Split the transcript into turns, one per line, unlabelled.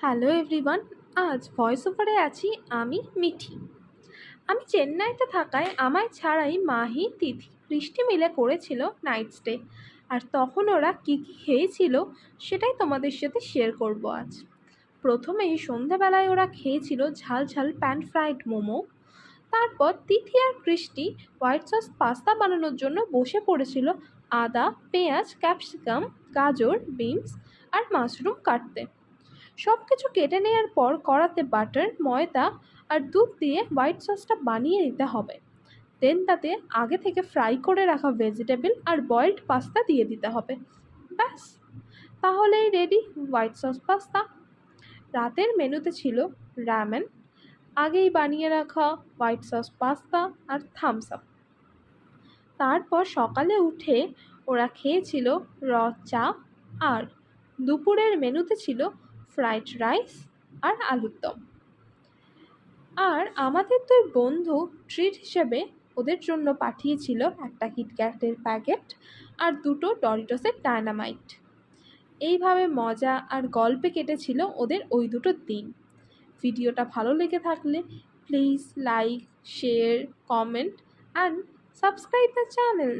Hello everyone. আজ voice ওভারে আছি আমি মিঠি। আমি চেন্নাইতে থাকায় আমায় ছাড়াই মাহি, তিথি, বৃষ্টি মিলে করেছিল নাইট স্টে। আর তখন ওরা কী কী খেয়েছিল সেটাই তোমাদের সাথে শেয়ার করব আজ। প্রথমেই সন্ধ্যাবেলায় ওরা খেয়েছিল ঝাল ঝাল প্যান ফ্রাইড মোমো। তারপর তিথি আর বৃষ্টি হোয়াইট সস পাস্তা বানানোর জন্য বসে পড়েছিল আদা, পেঁয়াজ, ক্যাপসিকাম, গাজর, বিনস আর মাশরুম কাটতে। সব কিছু কেটে নেওয়ার পর কড়াতে বাটার, ময়দা আর দুধ দিয়ে হোয়াইট সসটা বানিয়ে নিতে হবে। দেন তাতে আগে থেকে ফ্রাই করে রাখা ভেজিটেবল আর বয়েলড পাস্তা দিয়ে দিতে হবে। ব্যাস, তাহলেই রেডি হোয়াইট সস পাস্তা। রাতের মেনুতে ছিল রামেন, আগেই বানিয়ে রাখা হোয়াইট সস পাস্তা আর থামস আপ। তারপর সকালে উঠে ওরা খেয়েছিল র চা, আর দুপুরের মেনুতে ছিল ফ্রাইড রাইস আর আলুর দম। আর আমাদের দুই বন্ধু ট্রিট হিসেবে ওদের জন্য পাঠিয়েছিল একটা কিটক্যাটের প্যাকেট আর দুটো ডরিটোসের ডায়নামাইট। এইভাবে মজা আর গল্পে কেটেছিল ওদের ওই দুটো দিন। ভিডিওটা ভালো লেগে থাকলে please like, share, comment and subscribe the channel.